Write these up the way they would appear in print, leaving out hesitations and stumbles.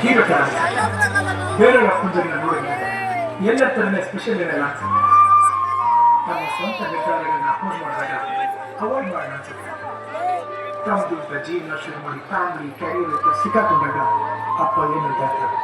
ಈಗ ಬೇರೆಯವರ ಪೂಜೆಯನ್ನು ನೋಡಿದಾಗ ಎಲ್ಲ ಥರದ ಸ್ಪೆಷಲ್ ಏನೆಲ್ಲ ಅನ್ಸುತ್ತೆ. ನಮ್ಮ ಸ್ವಂತ ನಿರ್ಧಾರಗಳನ್ನ ಅಪೋಸ್ ಮಾಡಿದಾಗ ಅವಾಯ್ಡ್ ಮಾಡೋಣ ಅನ್ಸುತ್ತೆ. ತಮ್ಮದು ಜೀವನ ಶುರು ಮಾಡಿ ಫ್ಯಾಮಿಲಿ ಕ್ಯಾರಿಯರ್ ಅಂತ ಸಿಕ್ಕಾಕೊಂಡಾಗ ಅಪ್ಪ ಏನು ಹೇಳ್ತಾರೆ.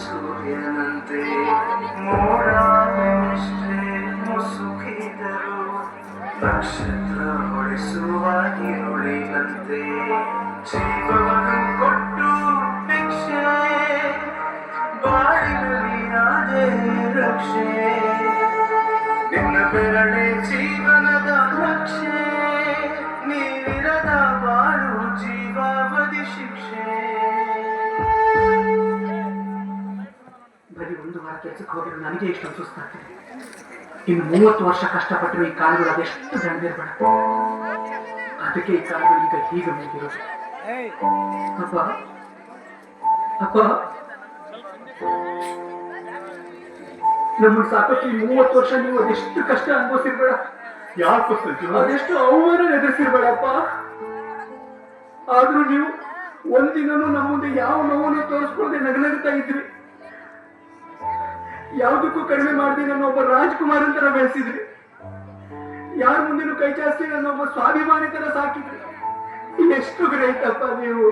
ಸೂರ್ಯನಂತೆ ಮೋಡವೆಷ್ಟೇ ಮುಸುಕಿದರು ನಕ್ಷತ್ರ ಹೊಳಿಸುವ ಈರುಳಿನಂತೆ ಜೀವವನ್ನು ಕೊಟ್ಟು ಭಿಕ್ಷೆ ಬಾಳಿನಲ್ಲಿ ಅದೇ ರಕ್ಷೆ ನಿನ್ನ ಬೆರಳೆ ಜೀವನದ ರಕ್ಷೆ ನೀವಿರದ ಬಾಳು ಜೀವಾವಧಿ ಶಿಕ್ಷೆ. ಬರೀ ಒಂದು ವಾರ ಕೆಲಸಕ್ಕೆ ಹೋಗಿರೋ ನನಗೆ ಇಷ್ಟೊಂದು ಸುಸ್ತಾಗ್ತಿದೆ. ಇನ್ನು 30 ವರ್ಷ ಕಷ್ಟಪಟ್ಟರು ಈ ಕಾಲುಗಳು ಅದೆಷ್ಟು ದಂಡಿರ್ಬೇಡ. ಅದಕ್ಕೆ ಈ ಕಾಲುಗಳು ಈಗ ಹೀಗೆ ಮುಗಿರೋದು. ಅಪ್ಪ ಅಪ್ಪ ನಮ್ಮನ್ನು ಸಾಕಕ್ಕೆ ಈ 30 ವರ್ಷ ನೀವು ಅದೆಷ್ಟು ಕಷ್ಟ ಅನುಭವಿಸಿರ್ಬೇಡ. ಯಾಕೆ ಅದೆಷ್ಟು ಅವಮಾನ ಎದುರಿಸಿರ್ಬೇಡಪ್ಪ. ಆದ್ರೂ ನೀವು ಒಂದಿನೂ ನಮ್ಮ ಮುಂದೆ ಯಾವ ನೋವನ್ನು ತೋರಿಸ್ಕೊಳ್ಳದೆ ನಗನಗ್ತಾ ಇದ್ರಿ. ಯಾವುದಕ್ಕೂ ಕಡಿಮೆ ಮಾಡದೆ ನನ್ನ ಒಬ್ಬ ರಾಜ್ಕುಮಾರ್ ತರ ಬೆಳೆಸಿದ್ರಿ. ಯಾರ ಮುಂದೆನೂ ಕೈ ಚಾಚಿ ನನ್ನ ಒಬ್ಬ ಸ್ವಾಭಿಮಾನಿ ತರ ಸಾಕಿದ್ರಿ. ಎಷ್ಟು ಗ್ರೇಟ್ ಅಪ್ಪ ನೀವು,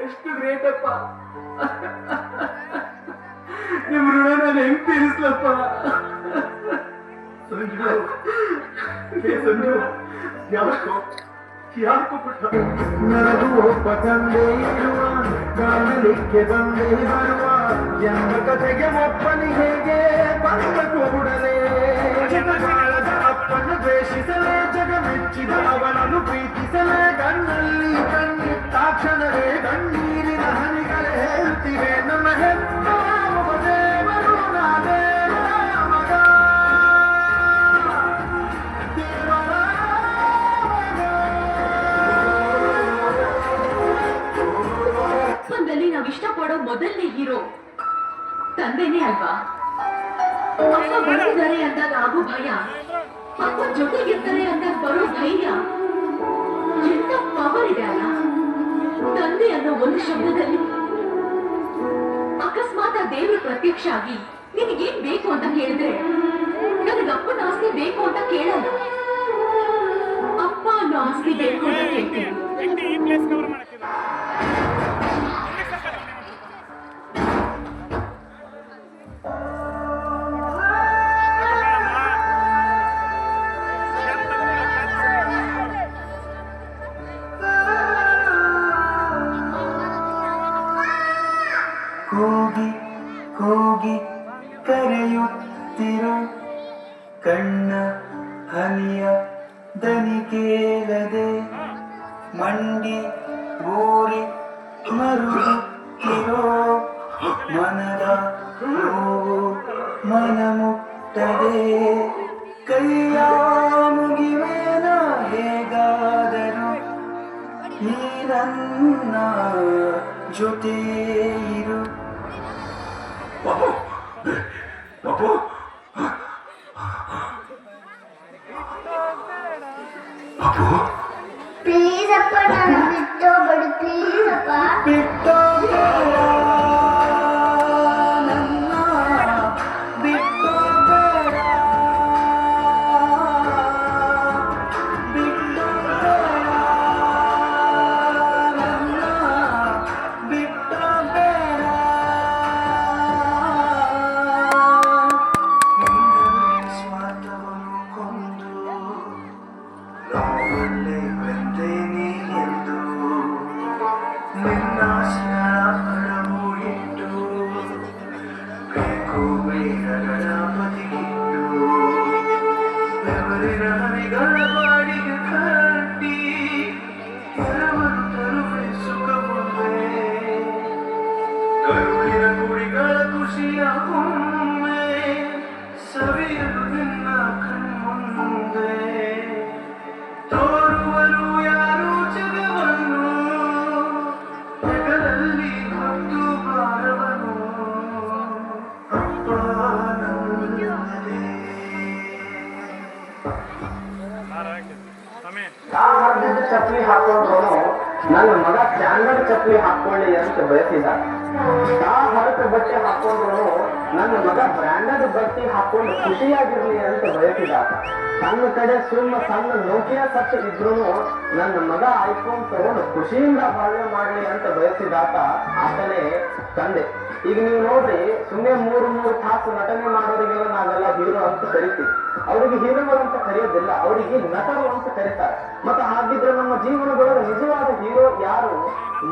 ಎಷ್ಟು ಗ್ರೇಟ್ ಅಪ್ಪ. ನಿಮ್ ಋಣ ನಾನು ಹೆಂಗ್ ತೀರಿಸ್ಲಪ್ಪ. ಯಾಕೋ ಬಿಟ್ಟ ನನಗೂ ಒಬ್ಬ ತಂದೆ ಇರುವ ಕಾಣಲಿಕ್ಕೆ ಬಂದೇ ಬರುವ ಎಂಬ ಕಥೆಗೆ ಒಪ್ಪನಿ ಹೇಗೆ ಬಂದ ಕೂಡಲೇ ಜಗಗಾಳದ ಅಪ್ಪನ್ನು ದ್ವೇಷಿಸಲೇ ಜಗ ಮೆಚ್ಚಿದ ಅವನನ್ನು ಪ್ರೀತಿಸಲೇ ಕಣ್ಣಲ್ಲಿ ಕಣ್ಣಿಟ್ಟಾಕ್ಷಣವೇ ಕಣ್ಣೀರಿನ ಹನಿಗಳೇ ಹೇಳ್ತಿವೆ ನಮ್ಮ ಹೆತ್ತ ದೇವರು ನಾನೇ ಮಗ ದೇವರ ನಾವು ಇಷ್ಟಪಡೋ ಮೊದಲನೇ ಹೀರೋ ತಂದೆನೇ ಅಲ್ವಾ? ಅಪ್ಪ ಬಂದಿದ್ದಾರೆ ಅಂದಾಗ ಆಗೋ ಭಯ, ಅಪ್ಪ ಜೊತೆಗಿರ್ತಾರೆ ಅಂದಾಗ ಬರೋ ಧೈರ್ಯ, ಎಂತ ಪವರ್ ಇದೆ ಅಲ್ಲ ತಂದೆ ಅನ್ನೋ ಒಂದು ಶಬ್ದದಲ್ಲಿ. ಅಕಸ್ಮಾತ್ ಆ ದೇವರು ಪ್ರತ್ಯಕ್ಷ ಆಗಿ ನಿನಗೇನ್ ಬೇಕು ಅಂತ ಕೇಳಿದ್ರೆ ನನಗೆ ಅಪ್ಪನ ಆಸ್ತಿ ಬೇಕು ಅಂತ ಕೇಳಲ್ಲ, ಅಪ್ಪ ಅನ್ನೋ ಆಸ್ತಿ ಬೇಕು ಅಂತ ಕೇಳ್ತೀನಿ. ಕೂಗಿ ಕೂಗಿ ಕರೆಯುತ್ತಿರು ಕಣ್ಣ ಹನಿಯ ದನಿ ಕೇಳದೆ ಮಂಡಿ ಊರಿ ಮರುಗುತ್ತಿರೋ ಮನದ ನೋವು ಮನ ಮುಟ್ಟದೆ ಕೈಯ ಮುಗಿವೇನ ಹೇಗಾದರೂ ಈ ನನ್ನ ಜೊತೆ ಇರು. ಪಾಪು ಪಾಪು ಪಾಪು ಪ್ಲೀಸ್ ಅಪ್ಪ, ನಾನು ಬಿಟ್ಟೋಗ್ಬೇಡಿ ಪ್ಲೀಸ್ ಅಪ್ಪ. ಬಿಟ್ಟೋಗ್ಬೇಡ ನನ್ನ, ಬಿಟ್ಟೋಗ್ಬೇಡ, ಬಿಟ್ಟೋಗ್ಬೇಡ ನನ್ನ, ಬಿಟ್ಟೋಗ್ಬೇಡ. ನಿನ್ನ ಸ್ವಾರ್ಥವನ್ನು ಕೊಂದು ನೋವಲ್ಲೇ ಬೆಂದೆ ನೀನೆಂದು ನಿನ್ನ ಅಡವು ಇಟ್ಟು ಬೇಕು ಬೇಡಗಳ ಬದಿಗಿಟ್ಟು ಬೆವರಿನ ಹನಿಗಳ ಬಾಡಿಗೆ ಕಟ್ಟಿ ಎರವನ್ನು ತರುವೆ ಸುಖವೊಮ್ಮೆ ಕರುಳಿನ ಕುಡಿಗಳ ಖುಷಿಯ ಒಮ್ಮೆ ಚಪ್ಪಲಿ ಹಾಕೊಂಡ್ರು ನನ್ನ ಮಗ ಸ್ಟ್ಯಾಂಡರ್ಡ್ ಚಪ್ಪಲಿ ಹಾಕೊಳ್ಳಿ ಅಂತ ಬಯಸಿದ. ತಾ ಹೊರತು ಬಟ್ಟೆ ಹಾಕೊಂಡ್ರು ನನ್ನ ಮಗ ಬ್ರ್ಯಾಂಡೆಡ್ ಬಟ್ಟೆ ಹಾಕೊಂಡು ಖುಷಿಯಾಗಿರ್ಲಿ ಅಂತ ಬಯಸಿದಾತ. ತನ್ನ ಕಡೆ ಸಣ್ಣ ನೋಕಿಯಾ ಸಟ್ ಇದ್ರು ನನ್ನ ಮಗ ಐಫೋನ್ ತಗೊಂಡು ಖುಷಿಯಿಂದ ಬಾಳ್ವೆ ಮಾಡ್ಲಿ ಅಂತ ಬಯಸಿದಾತ ಆತನೇ ತಂದೆ. ಈಗ ನೀವು ನೋಡ್ರಿ, ಸುಮ್ಮನೆ ಮೂರು ತಾಸು ನಟನೆ ಮಾಡೋರಿಗೆಲ್ಲ ನಾವೆಲ್ಲ ಹೀರೋ ಅಂತ ಕರಿತೀವಿ. ಅವ್ರಿಗೆ ಹೀರೋಗಳು ಅಂತ ಕರೆಯೋದಿಲ್ಲ, ಅವರಿಗೆ ನಟರು ಅಂತ ಕರೀತಾರೆ. ಮತ್ತೆ ಹಾಗಿದ್ರೆ ನಮ್ಮ ಜೀವನಗಳ ನಿಜವಾದ ಹೀರೋ ಯಾರು?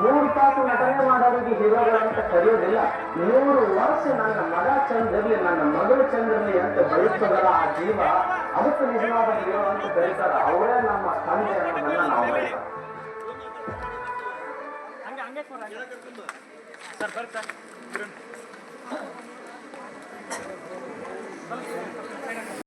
3 ತಾಸು ನಟನೆ ಮಾಡೋರಿಗೆ ಹೀರೋಗಳು ಅಂತ ಕರೆಯೋದಿಲ್ಲ. 100 ವರ್ಷ ನನ್ನ ಮಗ ಚಂದಿರ್ಲಿ, ನನ್ನ ಮಗಳು ಚಂದಿರ್ಲಿ ಅಂತ ಬಯಸ್ತದಲ್ಲ ಆ ಜೀವ, ಅದಕ್ಕೆ ನಿಜವಾದ ಹೀರೋ ಅಂತ ಕರೀತಾರ. ಅವರೇ ನಮ್ಮ ತಂದೆ ಅನ್ನೋದನ್ನ ನಾವು ಬಯಸ್ತಾರೆ.